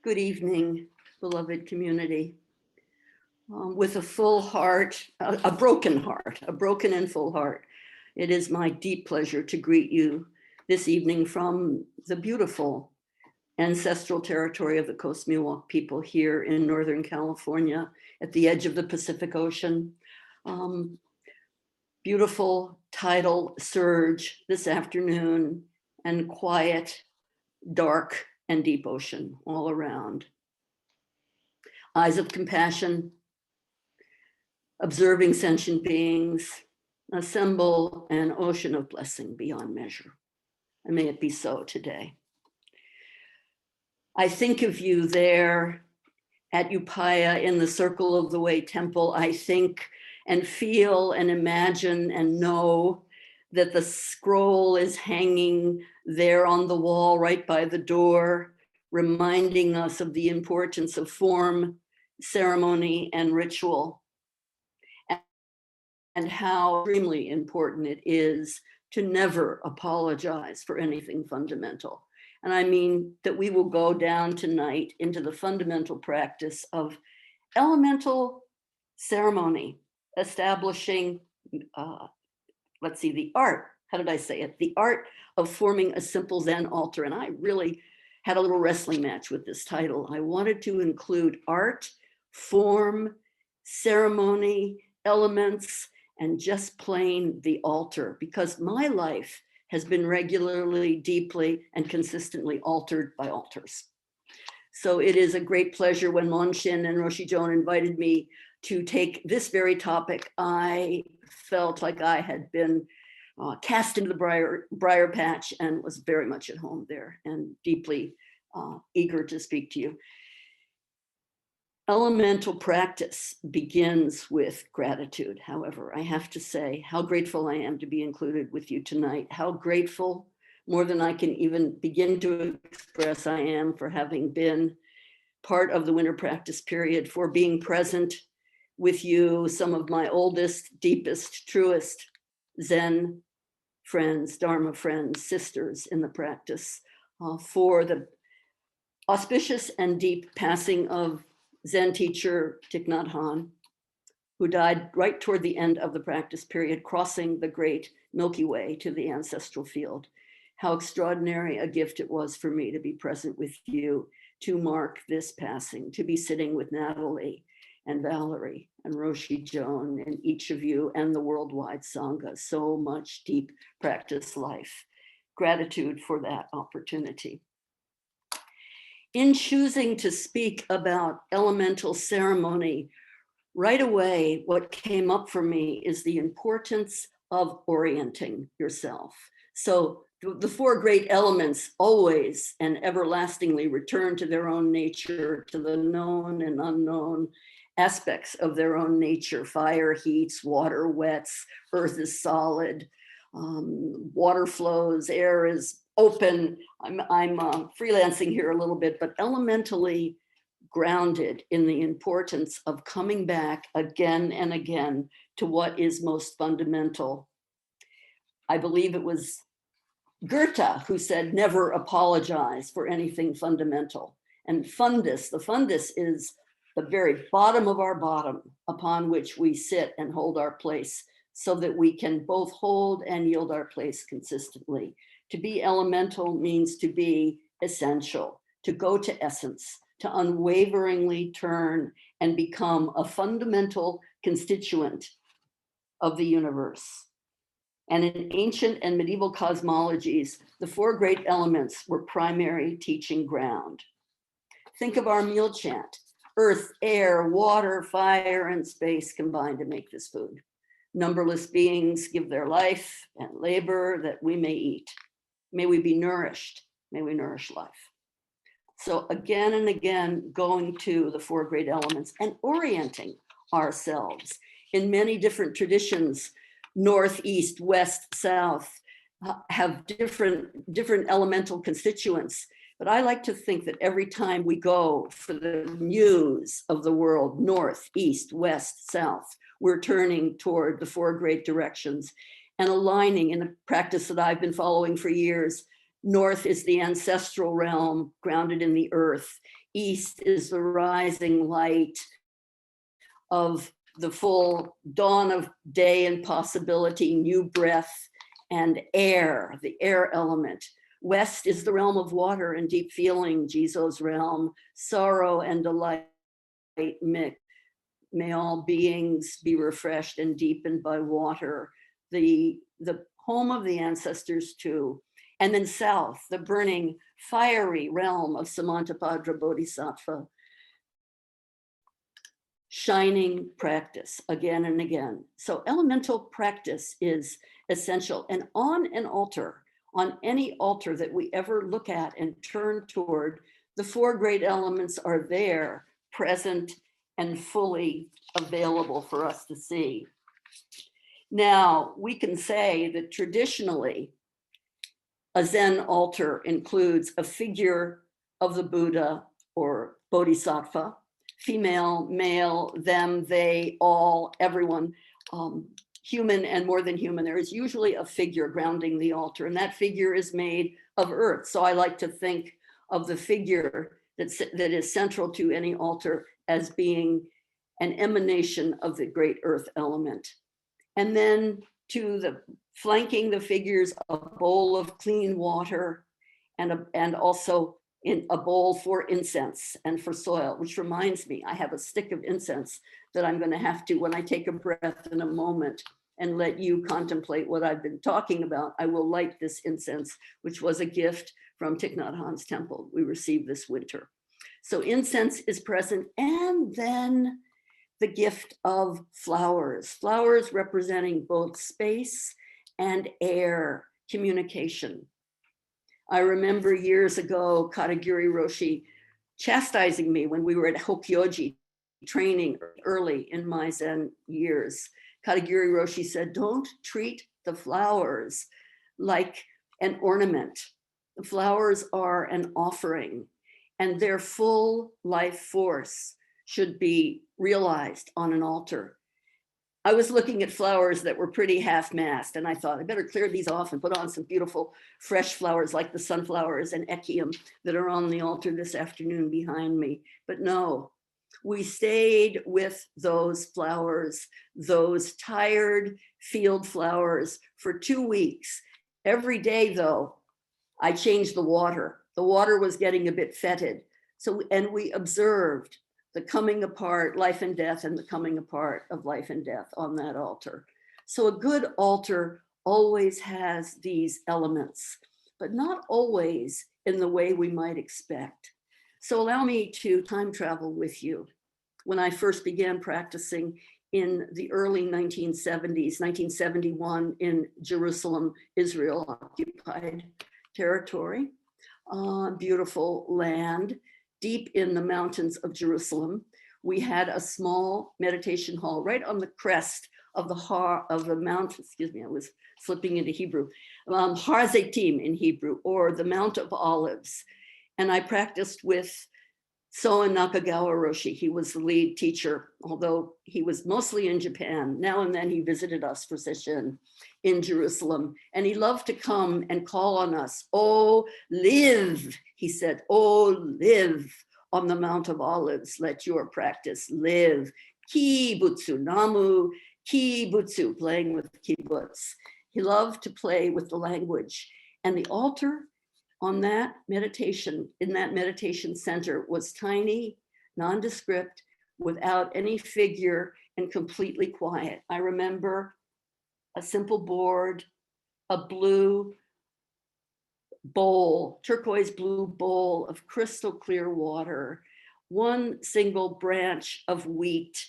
Good evening, beloved community. With a full heart, a broken and full heart, it is my deep pleasure to greet you this evening from the beautiful ancestral territory of the Coast Miwok people here in Northern California at the edge of the Pacific Ocean. Beautiful tidal surge this afternoon and quiet, dark, and deep ocean all around. Eyes of compassion, observing sentient beings, assemble an ocean of blessing beyond measure. And may it be so today. I think of you there at Upaya in the Circle of the Way Temple. I think and feel and imagine and know that the scroll is hanging there on the wall right by the door, reminding us of the importance of form, ceremony, and ritual, and how extremely important it is to never apologize for anything fundamental. And I mean that we will go down tonight into the fundamental practice of elemental ceremony, establishing, the art, how did I say it? The art of forming a simple Zen altar. And I really had a little wrestling match with this title. I wanted to include art, form, ceremony, elements, and just plain the altar, because my life has been regularly, deeply, and consistently altered by altars. So it is a great pleasure when Monshin and Roshi Joan invited me to take this very topic. I felt like I had been cast into the briar patch and was very much at home there and deeply eager to speak to you. Elemental practice begins with gratitude. However, I have to say how grateful I am to be included with you tonight. How grateful, more than I can even begin to express, I am for having been part of the winter practice period, for being present with you, some of my oldest, deepest, truest Zen friends, Dharma friends, sisters in the practice, for the auspicious and deep passing of Zen teacher Thich Nhat Hanh, who died right toward the end of the practice period, crossing the great Milky Way to the ancestral field. How extraordinary a gift it was for me to be present with you, to mark this passing, to be sitting with Natalie and Valerie and Roshi Joan and each of you and the worldwide Sangha. So much deep practice life. Gratitude for that opportunity. In choosing to speak about elemental ceremony, right away, what came up for me is the importance of orienting yourself. So the four great elements always and everlastingly return to their own nature, to the known and unknown aspects of their own nature. Fire heats, water wets, earth is solid, water flows, air is open. I'm freelancing here a little bit, but elementally grounded in the importance of coming back again and again to what is most fundamental. I believe it was Goethe who said, never apologize for anything fundamental. And fundus, the fundus is the very bottom of our bottom upon which we sit and hold our place so that we can both hold and yield our place consistently. To be elemental means to be essential, to go to essence, to unwaveringly turn and become a fundamental constituent of the universe. And in ancient and medieval cosmologies, the four great elements were primary teaching ground. Think of our meal chant: earth, air, water, fire, and space combined to make this food. Numberless beings give their life and labor that we may eat. May we be nourished. May we nourish life. So again and again, going to the four great elements and orienting ourselves in many different traditions, north, east, west, south, have different elemental constituents. But I like to think that every time we go for the muse of the world, north, east, west, south, we're turning toward the four great directions and aligning in a practice that I've been following for years, North is the ancestral realm grounded in the earth. East is the rising light of the full dawn of day and possibility, new breath and air, the air element. West is the realm of water and deep feeling, Jizo's realm, sorrow and delight mix. May all beings be refreshed and deepened by water, the home of the ancestors too. And then south, the burning, fiery realm of Samantabhadra Bodhisattva, shining practice again and again. So elemental practice is essential. And on an altar, on any altar that we ever look at and turn toward, the four great elements are there, present and fully available for us to see. Now, we can say that traditionally, a Zen altar includes a figure of the Buddha or Bodhisattva, female, male, them, they, all, everyone, human and more than human. There is usually a figure grounding the altar, and that figure is made of earth. So I like to think of the figure that is central to any altar as being an emanation of the great earth element. And then to the flanking the figures, a bowl of clean water and also in a bowl for incense and for soil, which reminds me, I have a stick of incense that I'm going to have to, when I take a breath in a moment and let you contemplate what I've been talking about, I will light this incense, which was a gift from Thich Nhat Hanh's temple we received this winter. So incense is present, and then the gift of flowers, flowers representing both space and air, communication. I remember years ago, Katagiri Roshi chastising me when we were at Hokyoji training early in my Zen years. Katagiri Roshi said, don't treat the flowers like an ornament. The flowers are an offering, and their full life force should be realized on an altar. I was looking at flowers that were pretty half-mast, and I thought I better clear these off and put on some beautiful fresh flowers like the sunflowers and echium that are on the altar this afternoon behind me. But no, we stayed with those flowers, those tired field flowers, for 2 weeks. Every day, though, I changed the water. The water was getting a bit fetid. And we observed the coming apart, life and death, and the coming apart of life and death on that altar. So a good altar always has these elements, but not always in the way we might expect. So allow me to time travel with you. When I first began practicing in the early 1970s, 1971 in Jerusalem, Israel, occupied territory, beautiful land, deep in the mountains of Jerusalem. We had a small meditation hall right on the crest of the mountain, excuse me, I was slipping into Hebrew, Har Zaitim in Hebrew, or the Mount of Olives. And I practiced with Soen Nakagawa Roshi. He was the lead teacher, although he was mostly in Japan. Now and then he visited us for session in Jerusalem, and he loved to come and call on us. Oh, live, he said, oh, live on the Mount of Olives, let your practice live. Kibutsu, namu, kibutsu, playing with kibbutz. He loved to play with the language. And the altar on that meditation, in that meditation center, was tiny, nondescript, without any figure, and completely quiet. I remember a simple board, a blue bowl, turquoise blue bowl of crystal clear water, one single branch of wheat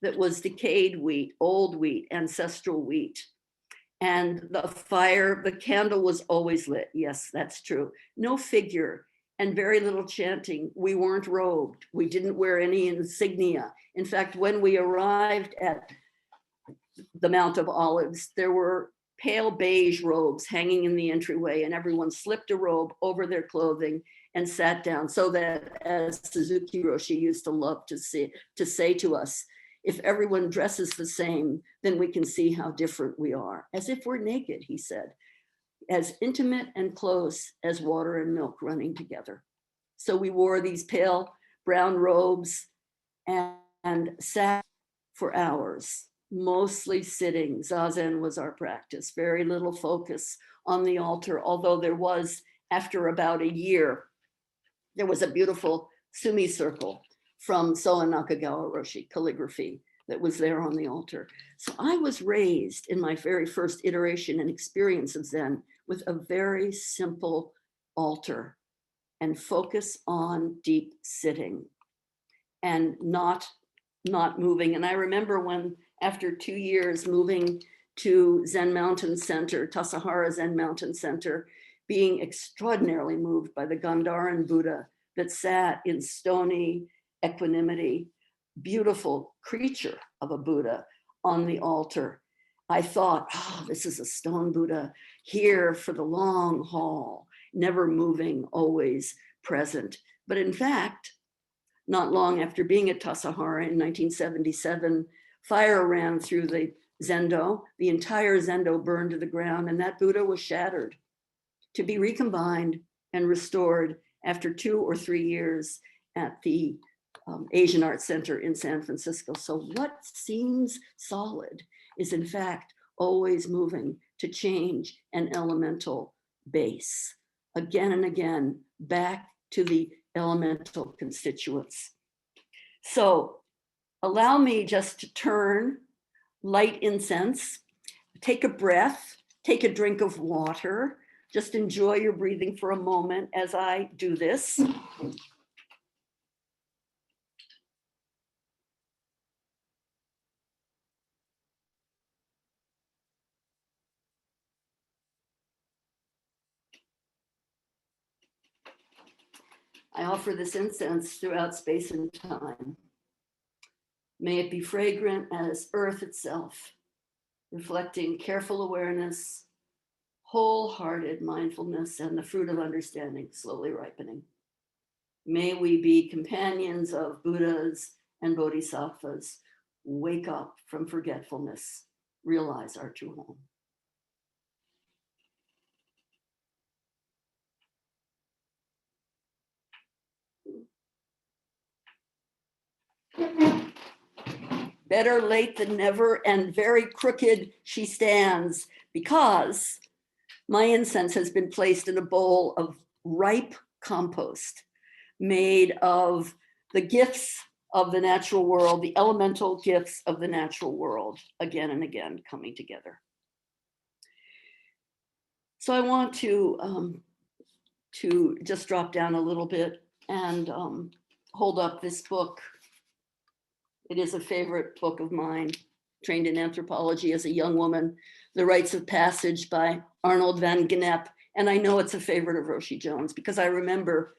that was decayed wheat, old wheat, ancestral wheat. And the fire, the candle was always lit. Yes, that's true. No figure and very little chanting. We weren't robed. We didn't wear any insignia. In fact, when we arrived at the Mount of Olives, there were pale beige robes hanging in the entryway, and everyone slipped a robe over their clothing and sat down, so that, as Suzuki Roshi used to love to say to us, if everyone dresses the same, then we can see how different we are. As if we're naked, he said. as intimate and close as water and milk running together. So we wore these pale brown robes and sat for hours, mostly sitting. Zazen was our practice, very little focus on the altar, although there was, after about a year, there was a beautiful sumi circle from Soen Nakagawa Roshi calligraphy that was there on the altar. So I was raised in my very first iteration and experience of Zen with a very simple altar and focus on deep sitting and not moving. And I remember when, after 2 years moving to Zen Mountain Center, Tassajara Zen Mountain Center, being extraordinarily moved by the Gandharan Buddha that sat in stony equanimity, beautiful creature of a Buddha on the altar. I thought, oh, this is a stone Buddha here for the long haul, never moving, always present. But in fact, not long after being at Tassajara in 1977, fire ran through the Zendo. The entire Zendo burned to the ground, and that Buddha was shattered to be recombined and restored after 2 or 3 years at the Asian Art Center in San Francisco. So what seems solid is in fact always moving to change an elemental base. Again and again, back to the elemental constituents. So allow me just to turn, light incense, take a breath, take a drink of water, just enjoy your breathing for a moment as I do this. I offer this incense throughout space and time. May it be fragrant as earth itself, reflecting careful awareness, wholehearted mindfulness, and the fruit of understanding slowly ripening. May we be companions of Buddhas and Bodhisattvas, wake up from forgetfulness, realize our true home. Better late than never, and very crooked she stands, because my incense has been placed in a bowl of ripe compost made of the gifts of the natural world, the elemental gifts of the natural world, again and again coming together. So I want to just drop down a little bit and hold up this book. It is a favorite book of mine, trained in anthropology as a young woman, The Rites of Passage by Arnold van Gennep. And I know it's a favorite of Roshi Jones because I remember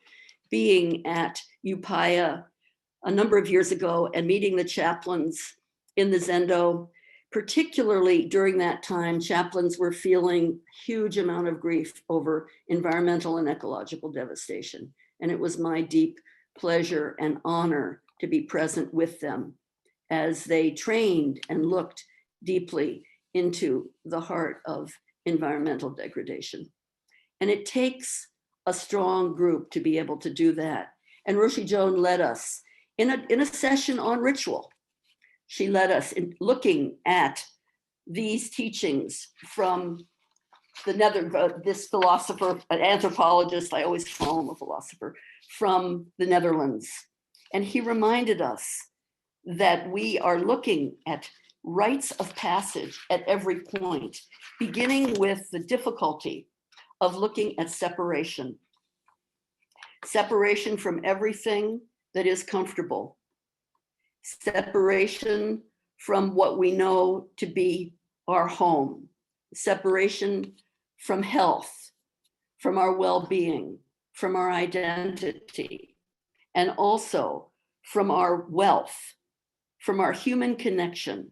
being at Upaya a number of years ago and meeting the chaplains in the Zendo. Particularly during that time, chaplains were feeling huge amount of grief over environmental and ecological devastation. And it was my deep pleasure and honor to be present with them as they trained and looked deeply into the heart of environmental degradation. And it takes a strong group to be able to do that. And Roshi Joan led us in a session on ritual. She led us in looking at these teachings from this philosopher, an anthropologist, I always call him a philosopher, from the Netherlands. And he reminded us that we are looking at rites of passage at every point, beginning with the difficulty of looking at separation. Separation from everything that is comfortable. Separation from what we know to be our home. Separation from health, from our well-being, from our identity, and also from our wealth, from our human connection,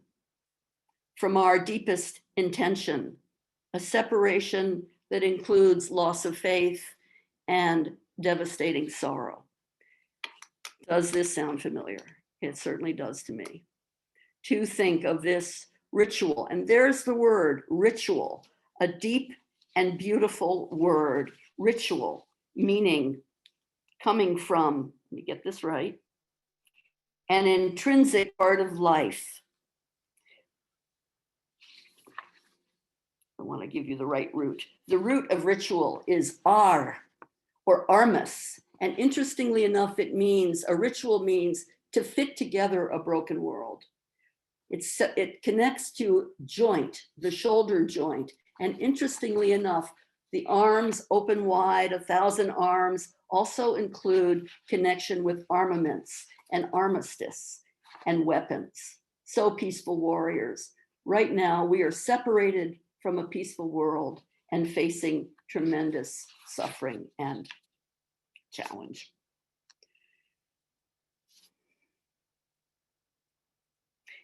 from our deepest intention, a separation that includes loss of faith and devastating sorrow. Does this sound familiar? It certainly does to me. To think of this ritual, and there's the word ritual, a deep and beautiful word, ritual, meaning coming from, let me get this right, an intrinsic part of life. I want to give you the right root. The root of ritual is ar, or armus. And interestingly enough, a ritual means to fit together a broken world. It connects to joint, the shoulder joint. And interestingly enough, the arms open wide, 1,000 arms, also include connection with armaments and armistice and weapons. So peaceful warriors. Right now, we are separated from a peaceful world and facing tremendous suffering and challenge.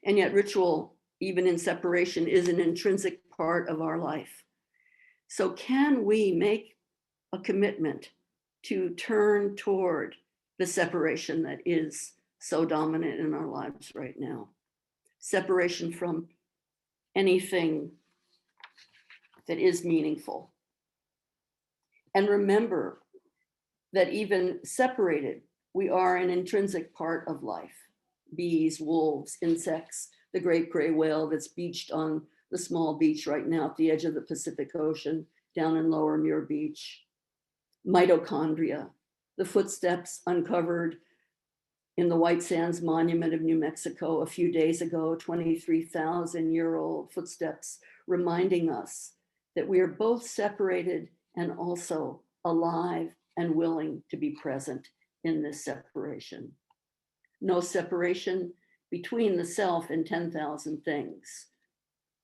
And yet ritual, even in separation, is an intrinsic part of our life. So can we make a commitment to turn toward the separation that is so dominant in our lives right now? Separation from anything that is meaningful. And remember that even separated, we are an intrinsic part of life. Bees, wolves, insects, the great gray whale that's beached on the small beach right now at the edge of the Pacific Ocean, down in Lower Muir Beach. Mitochondria, the footsteps uncovered in the White Sands Monument of New Mexico a few days ago, 23,000-year-old footsteps reminding us that we are both separated and also alive and willing to be present in this separation. No separation between the self and 10,000 things,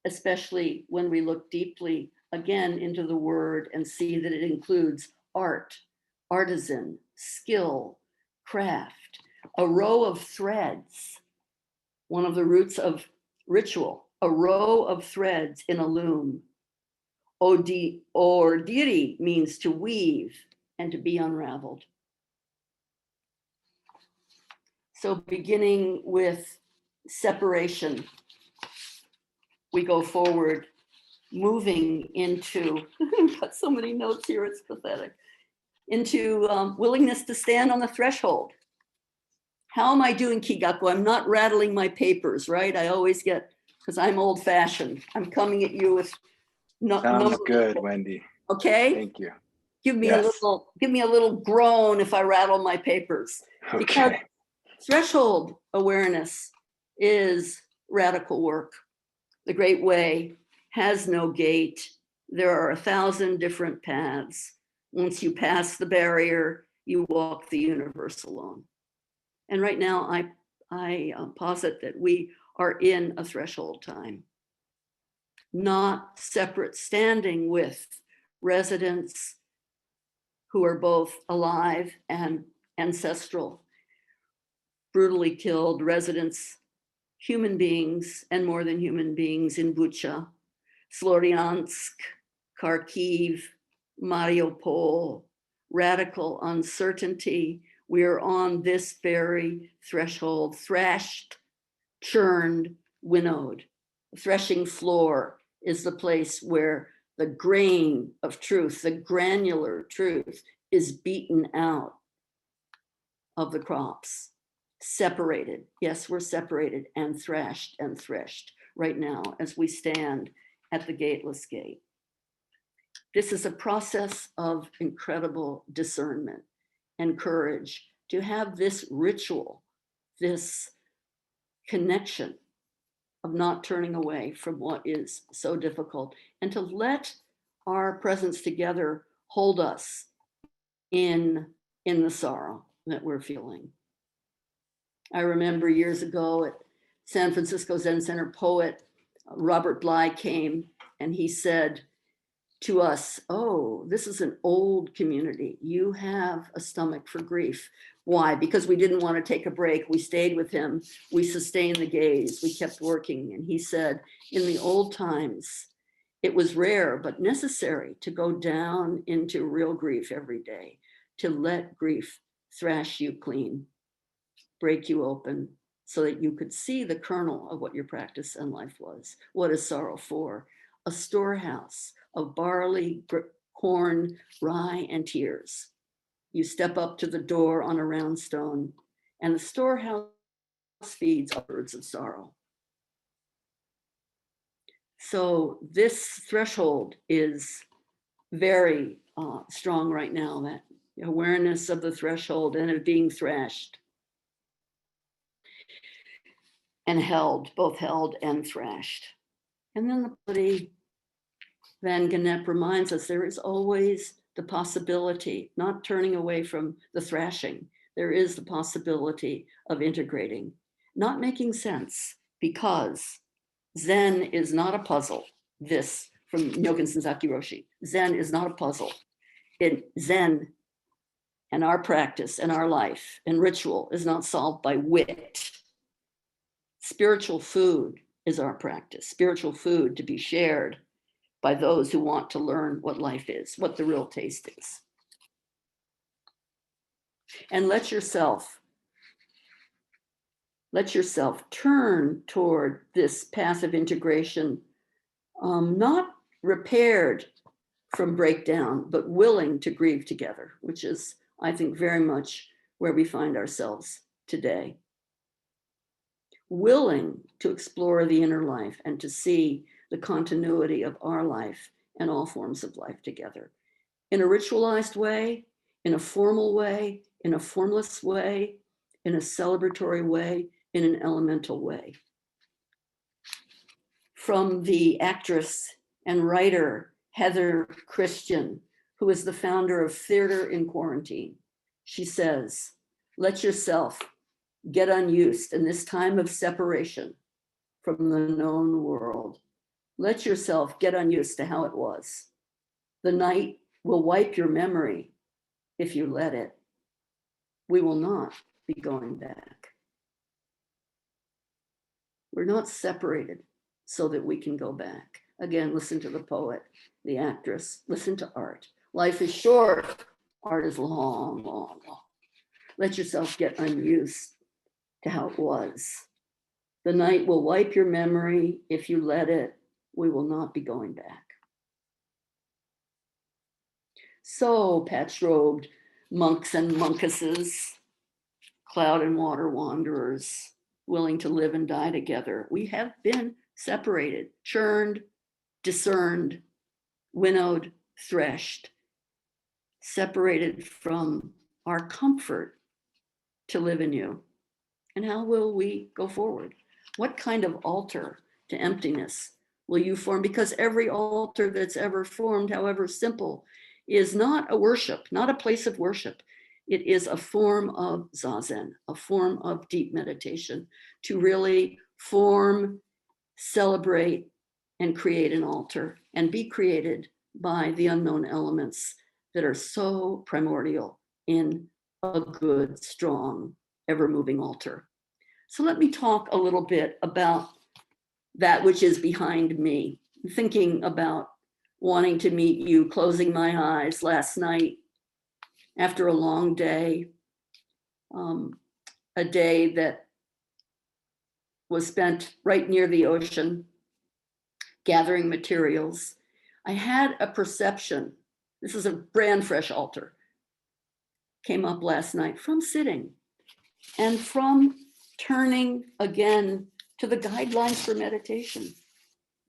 especially when we look deeply again into the word and see that it includes art, artisan, skill, craft, a row of threads, one of the roots of ritual, a row of threads in a loom. Ordiri means to weave and to be unraveled. So beginning with separation, we go forward, moving into, I've got so many notes here, it's pathetic, into willingness to stand on the threshold. How am I doing, Kigaku? I'm not rattling my papers, right? I always get, because I'm old fashioned. I'm coming at you with Sounds good, Wendy. Okay. Thank you. Give me a little groan if I rattle my papers. Okay. Because threshold awareness is radical work. The Great Way has no gate. There are 1,000 different paths. Once you pass the barrier, you walk the universe alone. And right now, I posit that we are in a threshold time, not separate, standing with residents who are both alive and ancestral, brutally killed residents, human beings and more than human beings in Bucha, Sloriansk, Kharkiv, Mariupol, radical uncertainty. We are on this very threshold, thrashed, churned, winnowed. The threshing floor is the place where the grain of truth, the granular truth, is beaten out of the crops. Separated. Yes, we're separated and thrashed and threshed right now as we stand at the gateless gate. This is a process of incredible discernment and courage to have this ritual, this connection of not turning away from what is so difficult, and to let our presence together hold us in the sorrow that we're feeling. I remember years ago at San Francisco Zen Center, poet Robert Bly came and he said to us, "Oh, this is an old community. You have a stomach for grief." Why? Because we didn't want to take a break. We stayed with him. We sustained the gaze. We kept working. And he said, in the old times, it was rare but necessary to go down into real grief every day, to let grief thrash you clean, break you open, so that you could see the kernel of what your practice and life was. What is sorrow for? a storehouse of barley, corn, rye, and tears. You step up to the door on a round stone, and the storehouse feeds birds of sorrow. So this threshold is very strong right now, that awareness of the threshold and of being thrashed and held, both held and thrashed. And then the Bodhi Van Gennep reminds us there is always the possibility, not turning away from the thrashing, there is the possibility of integrating, not making sense, because Zen is not a puzzle. This from Nyogen Senzaki Roshi. Zen is not a puzzle. Zen and our practice and our life and ritual is not solved by wit. Spiritual food is our practice. Spiritual food to be shared by those who want to learn what life is, what the real taste is. And let yourself turn toward this path of integration, not repaired from breakdown, but willing to grieve together, which is, I think, very much where we find ourselves today. Willing to explore the inner life and to see the continuity of our life and all forms of life together in a ritualized way, in a formal way, in a formless way, in a celebratory way, in an elemental way. From the actress and writer Heather Christian, who is the founder of Theater in Quarantine, she says, let yourself get unused in this time of separation from the known world. Let yourself get unused to how it was. The night will wipe your memory if you let it. We will not be going back. We're not separated so that we can go back. Again, listen to the poet, the actress, listen to art. Life is short, art is long, long, long. Let yourself get unused to how it was. The night will wipe your memory if you let it. We will not be going back. So, patch-robed monks and monkesses, cloud and water wanderers, willing to live and die together, we have been separated, churned, discerned, winnowed, threshed, separated from our comfort to live in you. And how will we go forward? What kind of altar to emptiness will you form? Because every altar that's ever formed, however simple, is not a worship, not a place of worship. It is a form of zazen, a form of deep meditation, to really form, celebrate, and create an altar, and be created by the unknown elements that are so primordial in a good, strong, ever-moving altar. So let me talk a little bit about that which is behind me. Thinking about wanting to meet you, closing my eyes last night after a long day, a day that was spent right near the ocean, gathering materials. I had a perception, this is a brand fresh altar, came up last night from sitting and from turning again to the guidelines for meditation,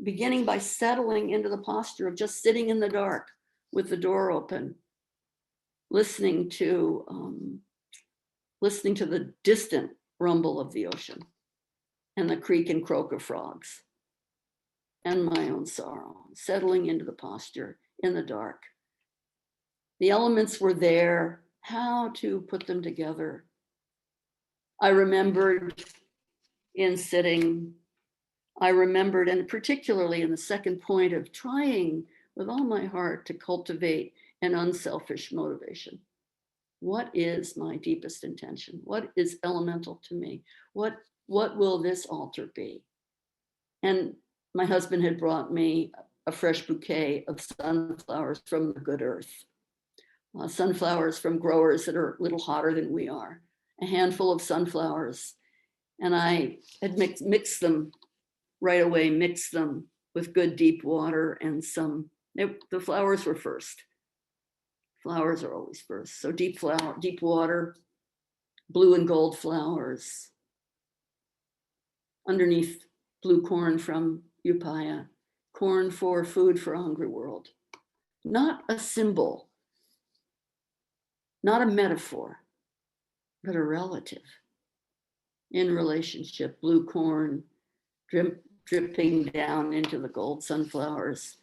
beginning by settling into the posture of just sitting in the dark with the door open, listening to the distant rumble of the ocean and the creak and croak of frogs and my own sorrow, settling into the posture in the dark. The elements were there, how to put them together. I remembered in sitting, and particularly in the second point of trying with all my heart to cultivate an unselfish motivation. What is my deepest intention? What is elemental to me? What will this altar be? And my husband had brought me a fresh bouquet of sunflowers from the good earth. Sunflowers from growers that are a little hotter than we are. A handful of sunflowers. And I had mixed them right away, mixed them with good deep water and the flowers were first. Flowers are always first. So deep water, blue and gold flowers. Underneath, blue corn from Upaya, corn for food for a hungry world. Not a symbol, not a metaphor, but a relative in relationship. Blue corn dripping down into the gold sunflowers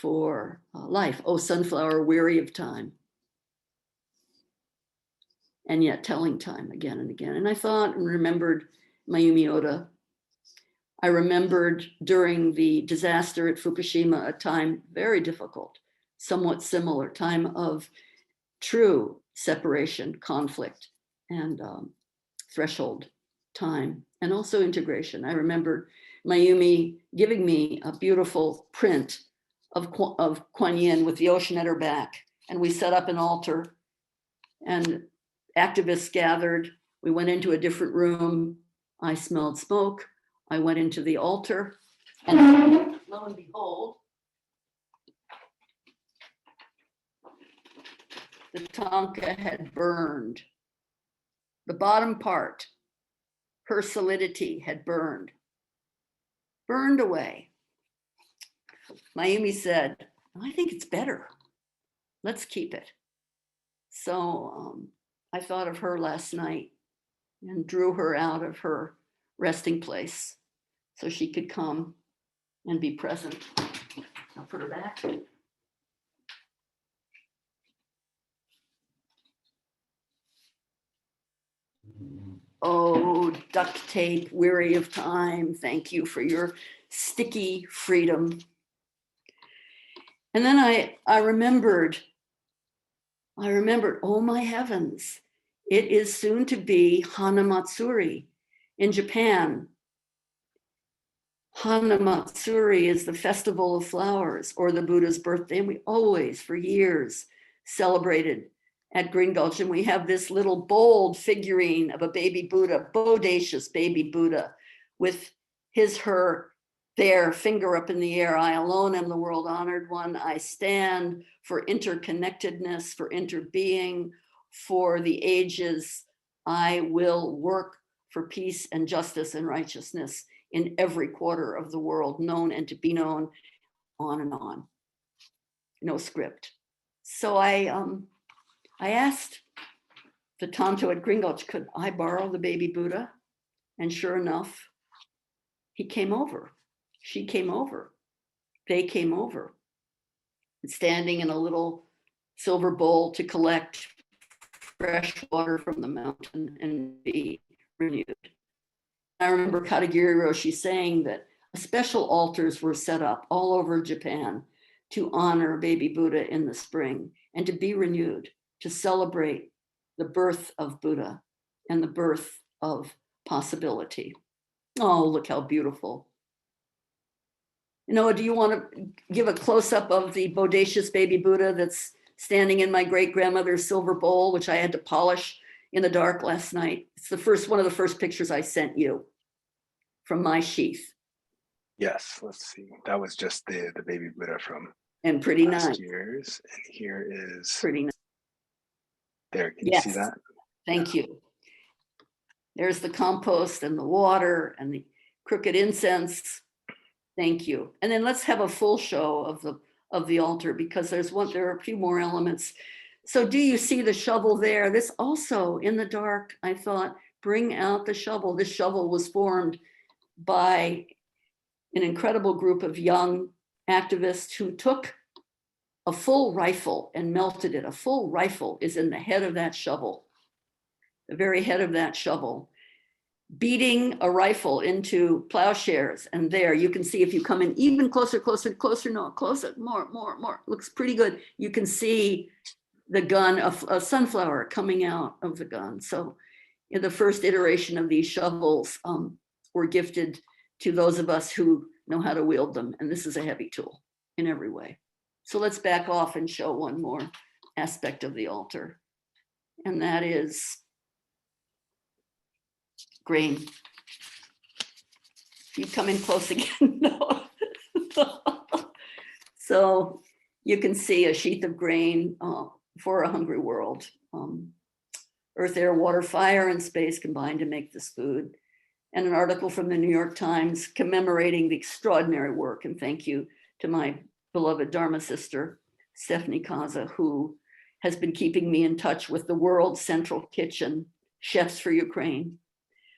for life. Oh, sunflower, weary of time. And yet telling time again and again. And I thought and remembered Mayumi Oda. I remembered during the disaster at Fukushima, a time very difficult, somewhat similar, time of true separation, conflict, and threshold time, and also integration. I remember Mayumi giving me a beautiful print of Kuan Yin with the ocean at her back. And we set up an altar and activists gathered. We went into a different room. I smelled smoke. I went into the altar, and lo and behold, the tanka had burned. The bottom part, her solidity had burned away. Mayumi said, I think it's better. Let's keep it. So I thought of her last night and drew her out of her resting place so she could come and be present. I'll put her back. Oh, duct tape, weary of time. Thank you for your sticky freedom. And then I remembered, oh my heavens, it is soon to be Hanamatsuri in Japan. Hanamatsuri is the festival of flowers, or the Buddha's birthday. And we always, for years, celebrated at Green Gulch. And we have this little bold figurine of a baby Buddha, bodacious baby Buddha, with her there, finger up in the air. I alone am the world honored one. I stand for interconnectedness, for interbeing, for the ages. I will work for peace and justice and righteousness in every quarter of the world, known and to be known, on and on. No script. So I asked the Tanto at Green Gulch, could I borrow the baby Buddha? And sure enough, he came over. She came over. They came over, standing in a little silver bowl to collect fresh water from the mountain and be renewed. I remember Katagiri Roshi saying that special altars were set up all over Japan to honor baby Buddha in the spring and to be renewed, to celebrate the birth of Buddha and the birth of possibility. Oh, look how beautiful. Noah, do you want to give a close-up of the bodacious baby Buddha that's standing in my great-grandmother's silver bowl, which I had to polish in the dark last night? It's one of the first pictures I sent you from my sheath. Yes, let's see. That was just the baby Buddha from and pretty last nice. year's. And here is Pretty nice. There, can you see that? Thank you. There's the compost and the water and the crooked incense. Thank you. And then let's have a full show of the altar, because there are a few more elements. So do you see the shovel there? This also in the dark, I thought, bring out the shovel. This shovel was formed by an incredible group of young activists who took a full rifle and melted it. A full rifle is in the head of that shovel, the very head of that shovel, beating a rifle into plowshares. And there you can see, if you come in even closer, more, looks pretty good. You can see the gun, a sunflower coming out of the gun. So in the first iteration of these shovels were gifted to those of us who know how to wield them. And this is a heavy tool in every way. So let's back off and show one more aspect of the altar. And that is grain. You come in close again. No. So you can see a sheath of grain for a hungry world. Earth, air, water, fire, and space combined to make this food. And an article from the New York Times commemorating the extraordinary work. And thank you to my beloved Dharma sister, Stephanie Kaza, who has been keeping me in touch with the World Central Kitchen, Chefs for Ukraine.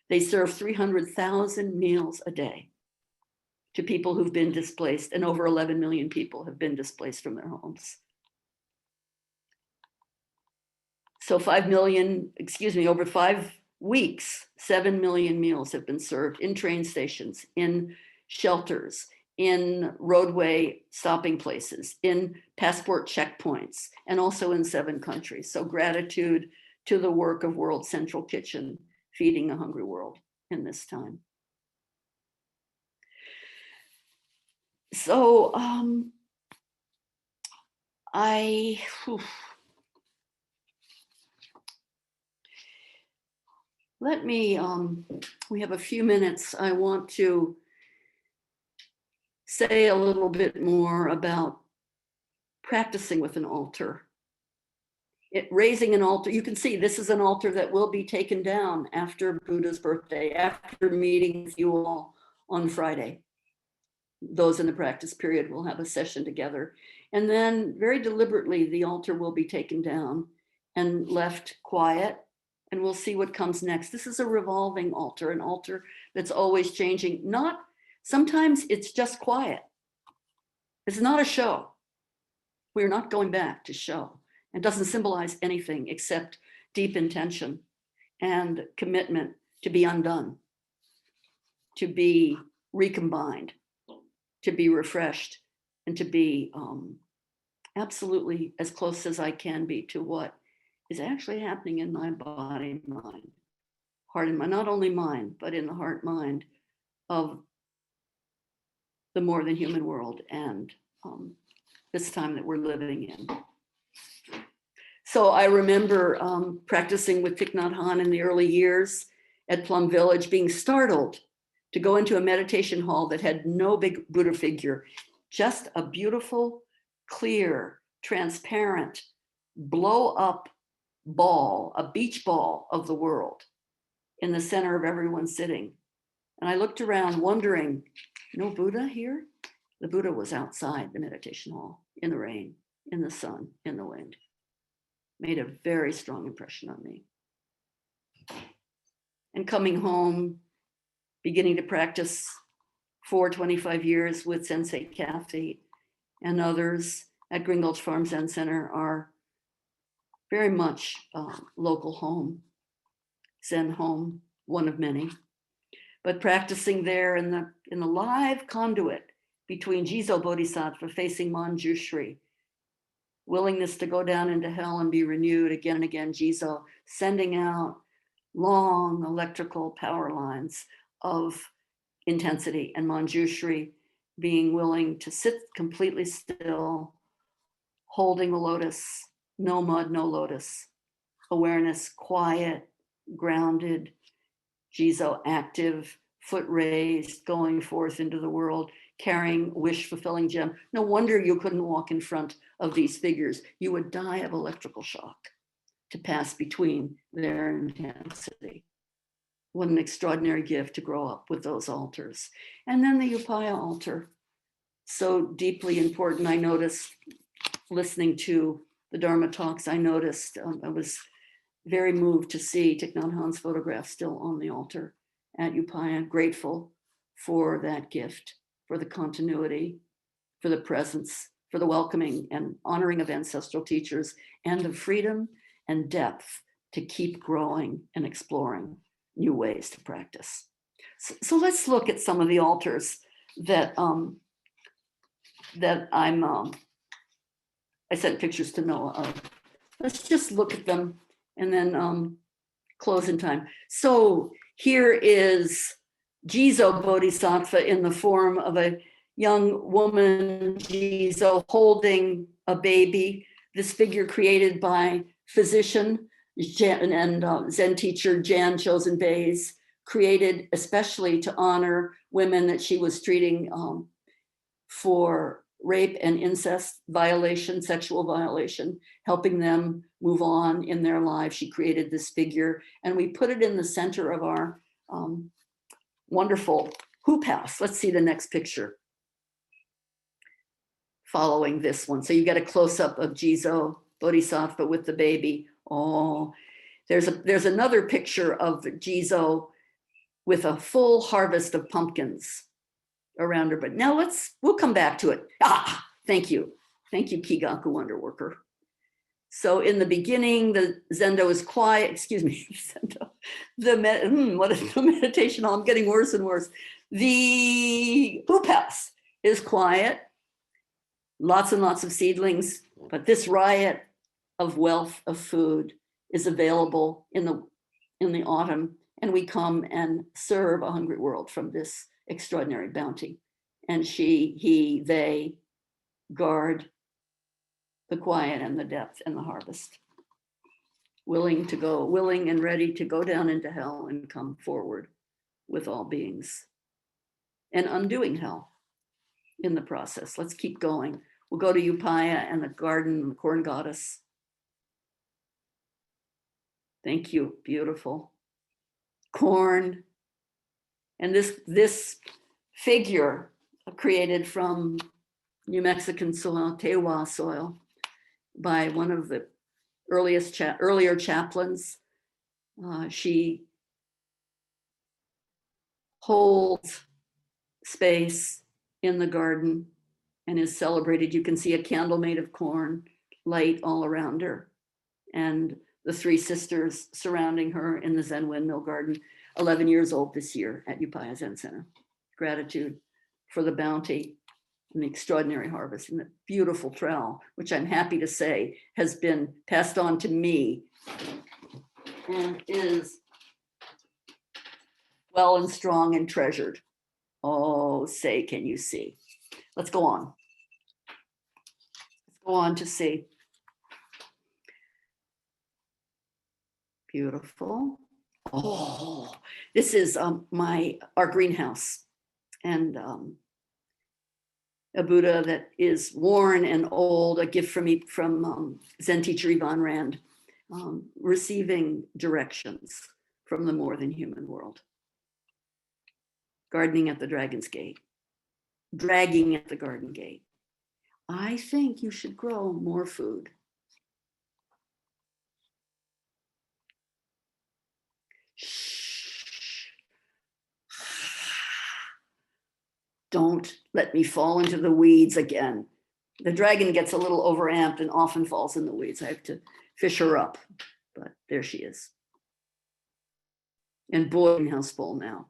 They serve 300,000 meals a day to people who've been displaced, and over 11 million people have been displaced from their homes. So over 5 weeks, 7 million meals have been served in train stations, in shelters, in roadway stopping places, in passport checkpoints, and also in 7 countries. So gratitude to the work of World Central Kitchen, feeding a hungry world in this time. So let me, we have a few minutes. I want to say a little bit more about practicing with an altar. Raising an altar, you can see this is an altar that will be taken down after Buddha's birthday, after meeting with you all on Friday. Those in the practice period will have a session together. And then very deliberately, the altar will be taken down and left quiet, and we'll see what comes next. This is a revolving altar, an altar that's always changing. Sometimes it's just quiet. It's not a show. We're not going back to show. It doesn't symbolize anything except deep intention and commitment to be undone, to be recombined, to be refreshed, and to be absolutely as close as I can be to what is actually happening in my body, mind, heart, and mind, not only mind, but in the heart, mind of the more than human world and this time that we're living in. So I remember practicing with Thich Nhat Hanh in the early years at Plum Village, being startled to go into a meditation hall that had no big Buddha figure, just a beautiful, clear, transparent, blow up ball, a beach ball of the world in the center of everyone sitting. And I looked around wondering, no Buddha here? The Buddha was outside the meditation hall, in the rain, in the sun, in the wind. Made a very strong impression on me. And coming home, beginning to practice for 25 years with Sensei Kathy and others at Green Gulch Farm Zen Center, are very much local home, Zen home, one of many. But practicing there in the live conduit between Jizo Bodhisattva facing Manjushri, willingness to go down into hell and be renewed again and again, Jizo sending out long electrical power lines of intensity, and Manjushri being willing to sit completely still, holding the lotus, no mud, no lotus, awareness, quiet, grounded, Jizo active, foot raised, going forth into the world, carrying wish-fulfilling gem. No wonder you couldn't walk in front of these figures. You would die of electrical shock to pass between their intensity. What an extraordinary gift to grow up with those altars. And then the Upaya altar, so deeply important. I noticed, listening to the Dharma talks, I noticed, I was very moved to see Thich Nhat Hanh's photograph still on the altar at Upaya, grateful for that gift, for the continuity, for the presence, for the welcoming and honoring of ancestral teachers, and the freedom and depth to keep growing and exploring new ways to practice. So let's look at some of the altars that I sent pictures to Noah of. Let's just look at them and then close in time. So here is Jizo Bodhisattva in the form of a young woman, Jizo, holding a baby. This figure created by physician and Zen teacher Jan Chosen Bays, created especially to honor women that she was treating for rape and incest violation, sexual violation, helping them move on in their lives. She created this figure, and we put it in the center of our wonderful hoop house. Let's see the next picture following this one. So you get a close-up of Jizo Bodhisattva with the baby. Oh, there's another picture of Jizo with a full harvest of pumpkins around her. But now we'll come back to it. Thank you. Thank you, Kigaku Underworker. So in the beginning, the Zendo is quiet, excuse me, Zendo. What is the meditation hall? I'm getting worse and worse. The hoop house is quiet, lots and lots of seedlings, but this riot of wealth of food is available in the autumn, and we come and serve a hungry world from this extraordinary bounty. And they guard the quiet and the depth and the harvest, willing and ready to go down into hell and come forward with all beings, and undoing hell in the process. Let's keep going. We'll go to Upaya and the garden and the corn goddess. Thank you, beautiful. Corn. And this figure created from New Mexican soil, Tewa soil, by one of the earlier chaplains. She holds space in the garden and is celebrated. You can see a candle made of corn, light all around her, and the three sisters surrounding her in the Zen windmill garden, 11 years old this year at Upaya Zen Center. Gratitude for the bounty and the extraordinary harvest and the beautiful trowel, which I'm happy to say has been passed on to me and is well and strong and treasured. Oh, say, can you see? Let's go on. Let's go on to see. Beautiful. Oh, this is our greenhouse, and a Buddha that is worn and old, a gift from me from Zen teacher Yvonne Rand, receiving directions from the more than human world. Gardening at the Dragon's Gate, dragging at the garden gate. I think you should grow more food. Don't let me fall into the weeds again. The dragon gets a little overamped and often falls in the weeds. I have to fish her up, but there she is. And boy, house full now.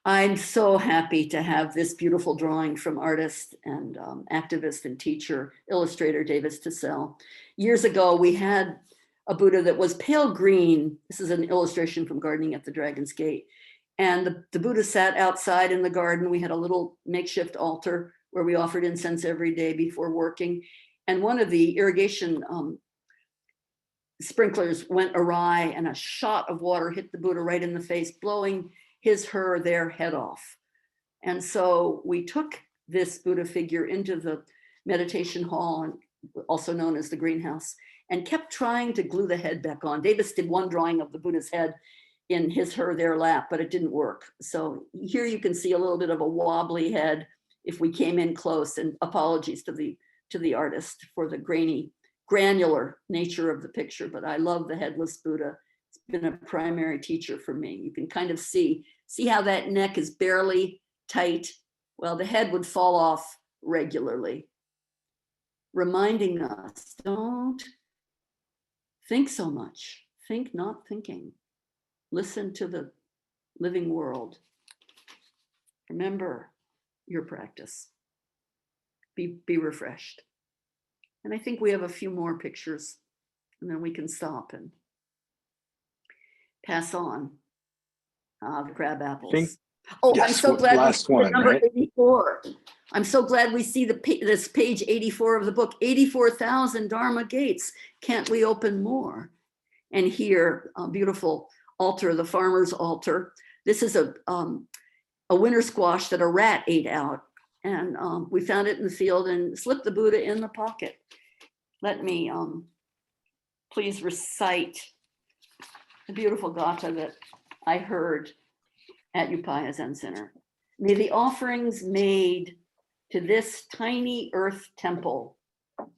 I'm so happy to have this beautiful drawing from artist and activist and teacher, illustrator Davis Tassell. Years ago, we had a Buddha that was pale green. This is an illustration from Gardening at the Dragon's Gate. And the Buddha sat outside in the garden. We had a little makeshift altar where we offered incense every day before working. And one of the irrigation sprinklers went awry and a shot of water hit the Buddha right in the face, blowing their head off. And so we took this Buddha figure into the meditation hall, also known as the greenhouse, and kept trying to glue the head back on. Davis did one drawing of the Buddha's head in their lap, but it didn't work. So here you can see a little bit of a wobbly head if we came in close, and apologies to the artist for the granular nature of the picture, but I love the headless Buddha. It's been a primary teacher for me. You can kind of see how that neck is barely tight. Well, the head would fall off regularly, reminding us, don't think so much. Think not thinking. Listen to the living world. Remember your practice. Be refreshed. And I think we have a few more pictures, and then we can stop and pass on. The crab apples. Yes, I'm so glad last we see one, number right? 84. I'm so glad we see this page 84 of the book. 84,000 Dharma gates. Can't we open more? And here, a beautiful altar, the farmer's altar. This is a winter squash that a rat ate out, And we found it in the field and slipped the Buddha in the pocket. Let me please recite the beautiful gatha that I heard at Upaya Zen Center. May the offerings made to this tiny earth temple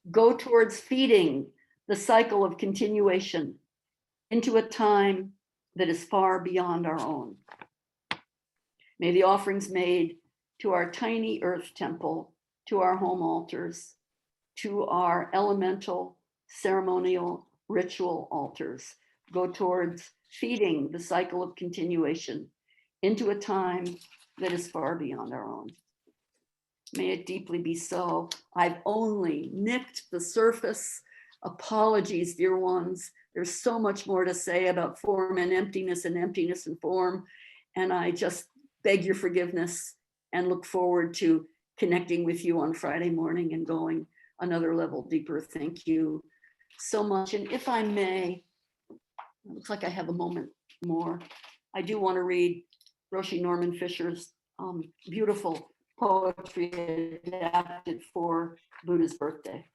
go towards feeding the cycle of continuation into a time that is far beyond our own. May the offerings made to our tiny earth temple, to our home altars, to our elemental, ceremonial, ritual altars go towards feeding the cycle of continuation into a time that is far beyond our own. May it deeply be so. I've only nicked the surface. Apologies, dear ones. There's so much more to say about form and emptiness and form. And I just beg your forgiveness and look forward to connecting with you on Friday morning and going another level deeper. Thank you so much. And if I may, it looks like I have a moment more. I do want to read Roshi Norman Fisher's beautiful poetry adapted for Buddha's birthday.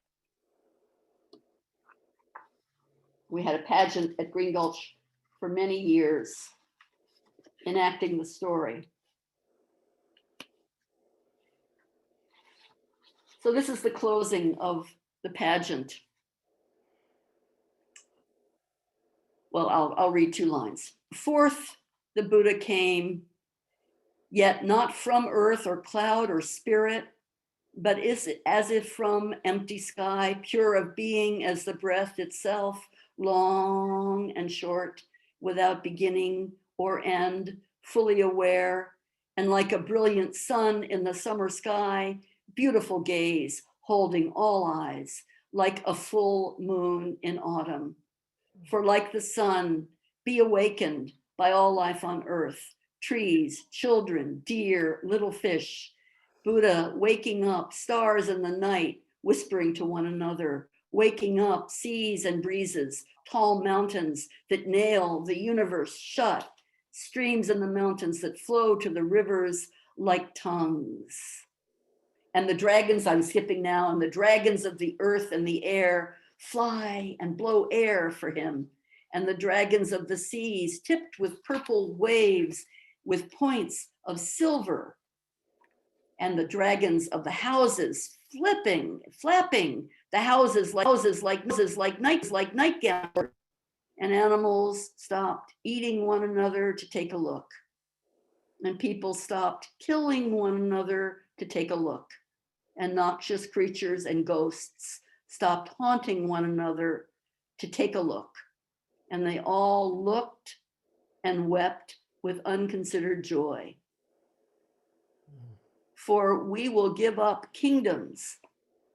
We had a pageant at Green Gulch for many years, enacting the story. So this is the closing of the pageant. Well, I'll read 2 lines. Forth the Buddha came, yet not from earth or cloud or spirit, but is as if from empty sky, pure of being as the breath itself, long and short, without beginning or end, fully aware, and like a brilliant sun in the summer sky, beautiful gaze, holding all eyes, like a full moon in autumn. For like the sun, be awakened by all life on earth, trees, children, deer, little fish, Buddha waking up, stars in the night, whispering to one another, waking up, seas and breezes, tall mountains that nail the universe shut, streams in the mountains that flow to the rivers like tongues. And the dragons, I'm skipping now, and the dragons of the earth and the air fly and blow air for him. And the dragons of the seas tipped with purple waves with points of silver. And the dragons of the houses flapping the houses like nightgowns. And animals stopped eating one another to take a look. And people stopped killing one another to take a look. And noxious creatures and ghosts stopped haunting one another to take a look. And they all looked and wept with unconsidered joy. For we will give up kingdoms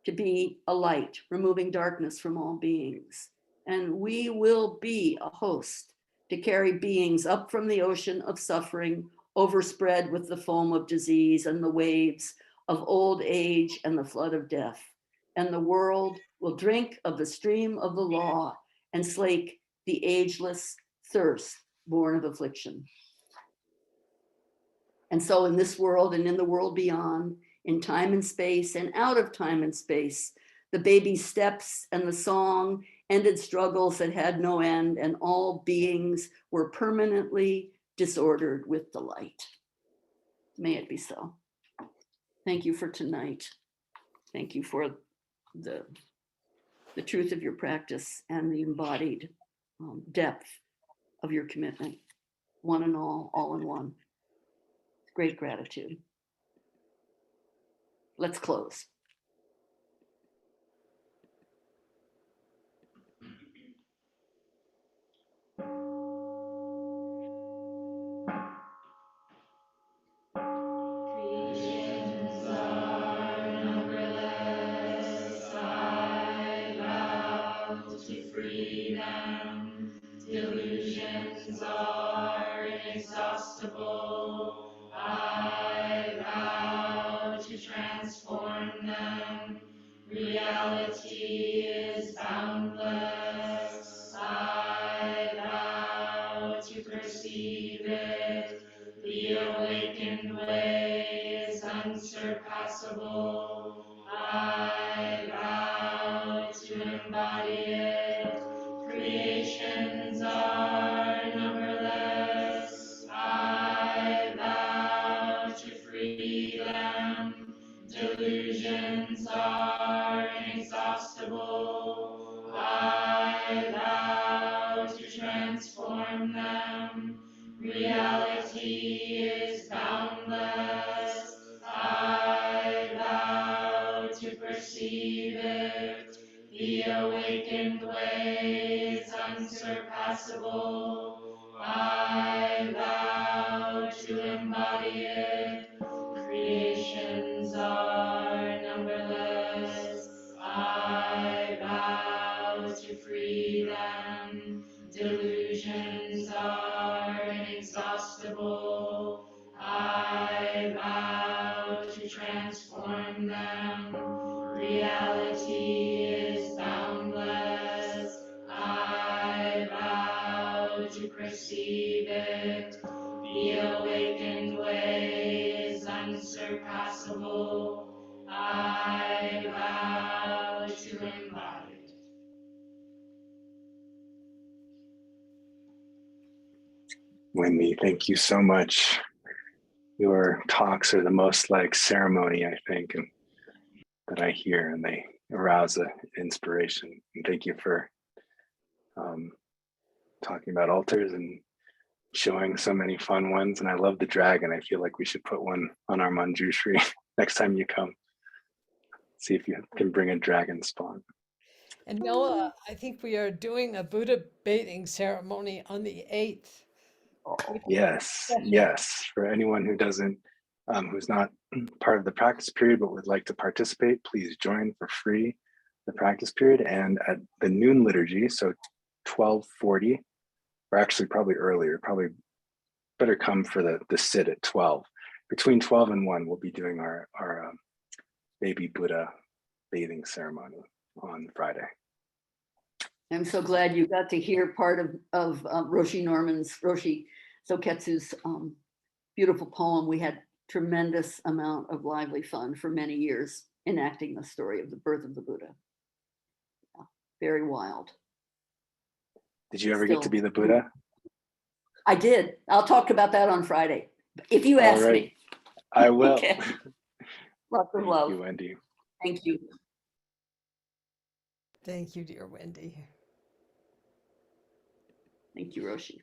to be a light, removing darkness from all beings. And we will be a host to carry beings up from the ocean of suffering, overspread with the foam of disease and the waves of old age and the flood of death. And the world will drink of the stream of the law and slake the ageless thirst born of affliction. And so in this world and in the world beyond, in time and space and out of time and space, the baby's steps and the song ended struggles that had no end, and all beings were permanently disordered with delight. May it be so. Thank you for tonight. Thank you for the truth of your practice and the embodied depth of your commitment, one and all in one. Great gratitude. Let's close. Creations are numberless. I vow to freedom. Delusions are inexhaustible. I vow to transform them. Reality is boundless. I vow to perceive it. The awakened way is unsurpassable. transform them. Reality is boundless. I vow to perceive it. The awakened way is unsurpassable. I vow to embody it. Creations are numberless. I vow to free them. Delusions are inexhaustible. I vow to transform them. Reality is boundless. I vow to perceive it. The awakened way is unsurpassable. I vow to embody it. Wendy, thank you so much. Your talks are the most like ceremony, I think, and that I hear, and they arouse an inspiration. And thank you for talking about altars and showing so many fun ones. And I love the dragon. I feel like we should put one on our Manjushri next time you come. See if you can bring a dragon spawn. And Noah, I think we are doing a Buddha bathing ceremony on the 8th. Yes, yes. For anyone who doesn't, who's not part of the practice period but would like to participate, please join for free the practice period. And at the noon liturgy, so 12:40, or actually probably earlier, probably better come for the sit at 12. Between 12 and 1, we'll be doing our baby Buddha bathing ceremony on Friday. I'm so glad you got to hear part of Roshi Zoketsu's beautiful poem. We had tremendous amount of lively fun for many years enacting the story of the birth of the Buddha. Yeah, very wild. Did you ever get to be the Buddha? I did. I'll talk about that on Friday, if you ask me. I will. Okay. Lots of love. Thank you, Wendy. Thank you. Thank you, dear Wendy. Thank you, Roshi.